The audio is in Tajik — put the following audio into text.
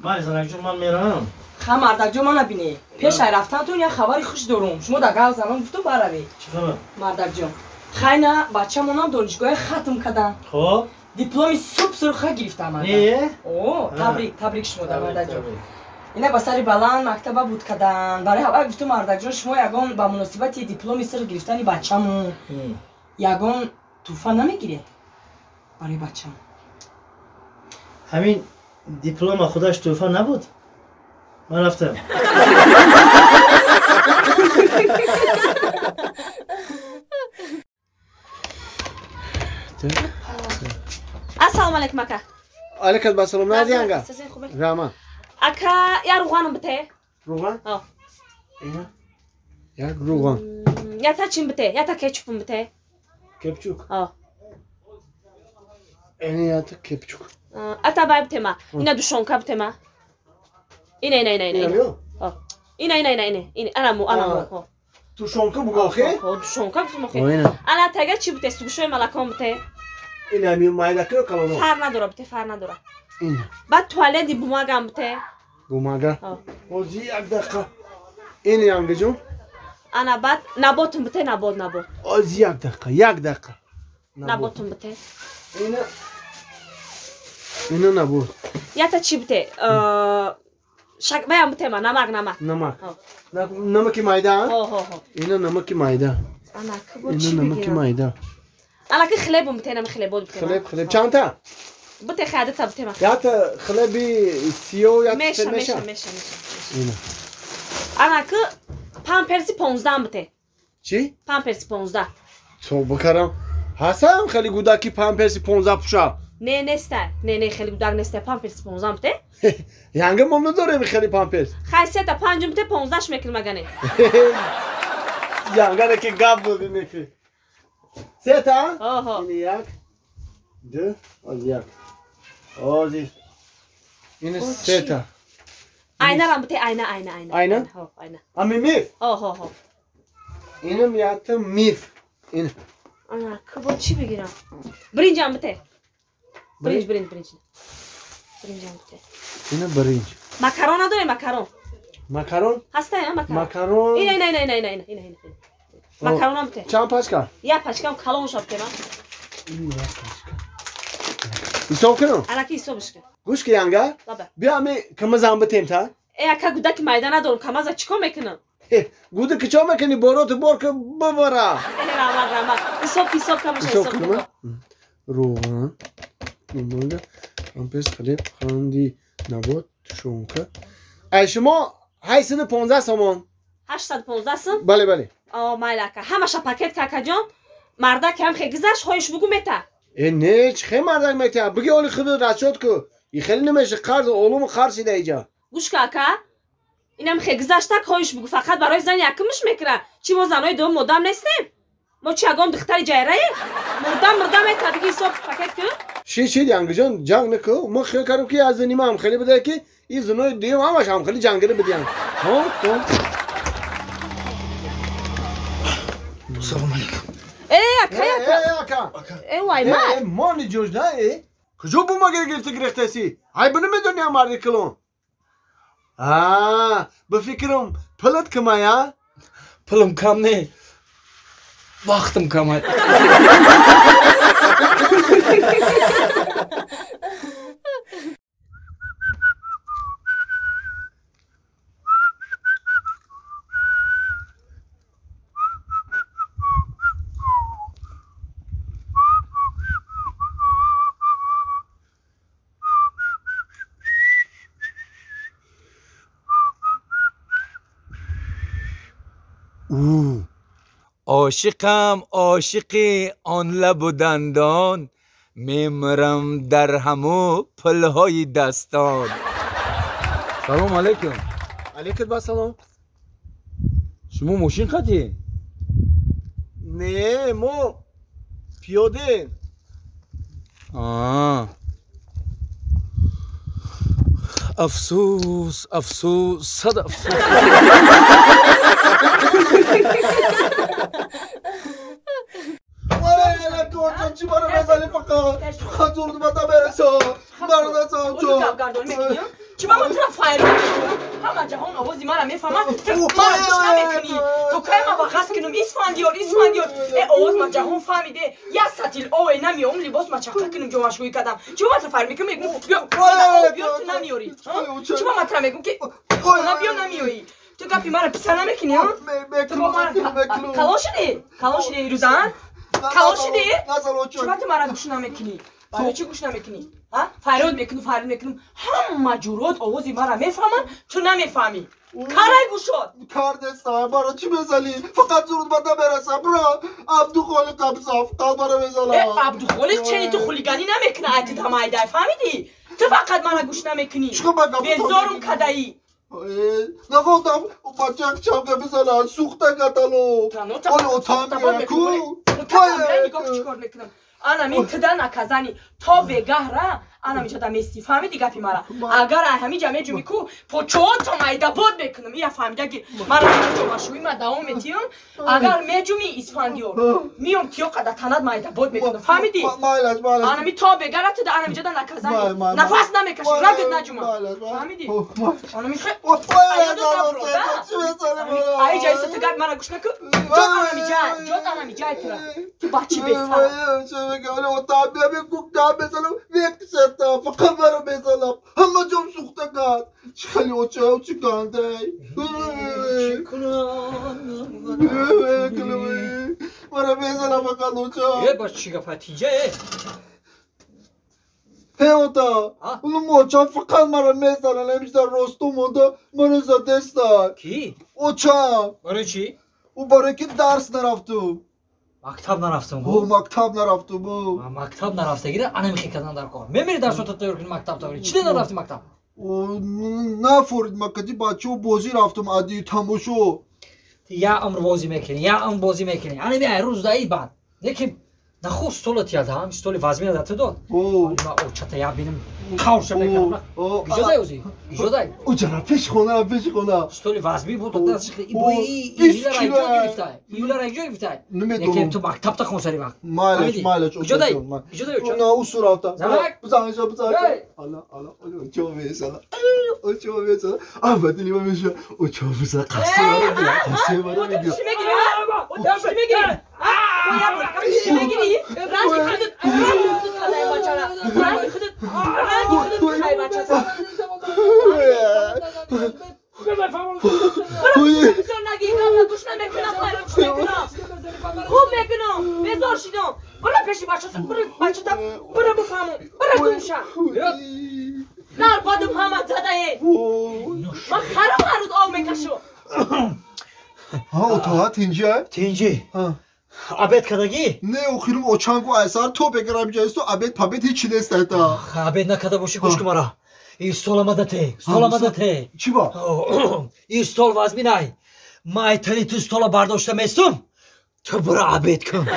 بله زنک من میرم. مردک جون من نبینی. پیش رفتن تو یه خبری خوش دارم. شما دقیقا زمان گفتم بروی. چی خبر؟ مردک جون. خیلی بچه‌مون هم دانشگاه ختم کردن. خب. دیپلمی سوپ سرخه گرفتم من. نه؟ اوه تبریک شما مردک جون. اینا با سری بلند مکتب بود کردن. برای همه گفتم مردک جون شما یگان با مناسبت دیپلمی سر گرفتن بچه‌مون یگان توفا نمیگیره برای بچه‌مون. همین دیپلم خودش توفا نبود. من رفتم. السلام علیکم اکا. علیکم السلام. نه دیانگا. راما. اکا یا روغانم بته. روغان؟ آه. اینا؟ یا روغان. یا تا چیم بته؟ یا تا کچپم بته؟ کپچوک. آه. اینه یا تا کپچوک. اتا بای بته ما. اینا دوشونکا بته ما. اینه. آه. اینه. انا. دوشونکا بگو خیر؟ دوشونکا بته ما خیر. انا تاگه چی بته؟ سوگشوی ملاکام بته؟ اینه میون مایداکی رو کلانو. فر نداره. اینه. بعد توالت دی بوماگم بته؟ بوماگا؟ اوزی یک دقیقه. اینه یانگا جون؟ انا بعد نباتم بته نبات. اوزی یک دقیقه. نباتم بته. اینه نبات. یا تا چی بته؟ شک بیام بته ما نمک. نمکی مایده؟ اینه نمکی مایده. انا کبود چی بگیرم؟ اینه نمکی مایده. انا که خلیبم بته نم خلیبود بته. خلیب چند تا؟ بته خاده تا بته ما. یا تا خلیبی سیو یا میشه. اینه. انا که پامپرسی 15 بته. چی؟ پامپرسی 15. تو بکرم. حسام خیلی گودکی پامپرسی 15 پوشا. نه نسته. نه خیلی گودک نسته پامپرسی 15 بته. یانگا ممنون داره خیلی پامپرس. خاصیت 5 بته 15 ش میکل مگنه. یانگا که گاب دادی میشه. سه تا؟ آها. این یک. دو. از یک. آزی. این سه تا. Ayna ram bite ayna. Ayna? Ha, ayna. Ama mif. Ha. İnim yattı mif. İn. Ana kabul çi بگیرم. Birincim bite. Birinci. Birincim bite. Yine birinci. Makaron داره makaron. Makaron? Hasta ya makaron. Makaron. İne. Makaron bite. Çam paçka. Ya paçkam kalon şapte ma. İsop kano? Ana ki isobش کن. گوش که یانگا بیا می کمزم بتیم تا اکا گودک مایدان ندارم کمازا چیکار میکنم گوده که چا میکنی برو تو بار که ببرا راما ایساب کمش ایساب روغن نمونده پامپرس خلیب خاندی نبات شونکه ای شما 815 سامان 815 سم بله مایلاکا همش پاکت کاکا جان مردک هم خیلی گذشت هایش بگو میتا نه چه مردک میتا بگی اولی خود رشد که این خیلی نمیشه قرض علوم خرسی ده اینجا گوش کاکا اینم خیلی گذشته هایش بگو فقط برای زن یکمش میکره چی ما زنای دوم مدام نیستیم ما چی اگام دختری جایره مردم میتا بگی صبح پاکت که چی دیانگا جان جنگ نکو ما خیلی کردم که از زنی ما هم خیلی بده که این زنای دیو همش هم خیلی جنگره بدیان ها تو سلام علیکم اکا وای ما مانی جوش نه کجا بو ما گرفته سی های بنو میدونی مردی کلون بفکرم پلت کما یا پلم کم نه وقتم کم عاشقم عاشق آن لب و دندان میمرم در همو پلهای دستان سلام علیکم علیکم سلام شما ماشین خطی؟ نه ما پیاده افسوس صد افسوس چی بارو بزنی فقط زورد بدا برسا بارو دستان چون چی با من تو را فایر همه جهان آوازی مرا میفهمن تو مرا گوش نمیکنی تو که ما بخواست کنم اسفندیار ای آواز ما جهان فهمیده یا سطیل اوه نمیام لباس ما چخته کنم جو مشغولی کردم چی با من تو فایر میکنم میگم بیا تو نمیاری چی با من تو میگم که بیا نمیاری تو گپی مرا پسر نمیکنی ها تو با من کلان شدی روزان کلان شدی چی با تو مرا گوش نمیکنی برای چی گوش نمیکنی فریاد میکنم همه جورات آوازی مرا میفهمن تو نمیفهمی کارای گوشات کار دستم برای چی بزنی فقط زود بده برسم برا عبدالخالق قبصاف قلب رو بزنم عبدالخالق چنی تو خولیگانی نمیکنه ایتی تمایده فهمیدی تو فقط مرا گوش نمیکنی بزارم کدایی نگفتم بچه چمکه بزنن سوخته کتلو آنه اتام میرکو نگاه چیکار میکنم انا می تدا نکازانی تا بگه را انا می چدا میستی فهمیدی گپی مرا اگر همی جمعه جو میکو پوچو تو مایدا بود میکنم یا فهمیده که مرا جو مشوی ما دوام میتیم اگر میجومی اسفندیار میام تیو قدا تند مایدا بود میکنم فهمیدی انا می تا بگه را تدا انا می چدا نکازانی نفس نمیکشی رگت نجوم فهمیدی انا می ای جای ست گپ مرا گوش نکن جات انا می جای تو تو بچی بسا Öyle o tabiye bir kuk tabi mesela vekti setta fakamara mesela hamma jom sukta kat çıkali o çao çıkante Mara mesela fakat o çao Ye başçıga Hatice He ota Ulu mo çao fakat mara mesela nemişler Rostom onda Marıza desta Ki? O çao Barı çi? O baraki ders neraftu Maktab naraftım O bu. maktab neraftu bu Maktab narafta gire anam xikadan dar kor. Men biri ders otatıyor ki maktab tavri. Çide narafti maktab. O ne forid makati bacho bozi raftum adi tamoşo Ya amr bozi mekini, ya amr bozi mekini. Ani bir roz da iyi bad. Lekin نخو استولت یادم استولی وازمین داده داد. ما او چته یا بینم کارش میکنم. گیجودای اوزی گیجودای. او جرا پیش خونه استولی وازمی بود داد شکلی ایلا رنگی گرفتای. ایلا رنگی گرفتای. یکی تو مکتب تا کنسری وقت. مالش. گیجودای. نه او سورافتا. زمک. بزنش. Allah. O çok mesela. O çok mesela. Ahmet Ali Meşe. O çok mesela. Kasıyor var. Dişime giriyor. O dişime giriyor. Dişime giriyor. Rangi kırdık. Rangi başara. Rangi kırdık. Rangi başara. Sonra giyiyorum. Duşuna mekanım. खूब मेकनो बेजार शिदो बड़ा पेशी बाचता बड़ा बुफामो बड़ा गुंशा नार बदम हामा zada है ma kharam haruz av mekasho Ha o ta tinci Tinci. Ha Abed kadagi. Ne okurum o çangu asar to begram caisto abed pabet hiç destata Abed ne kadar boşu koşku mara İstolamada te Çiba İstol vazminay May tani tu stola bardoşta mestum تو برو عبید کن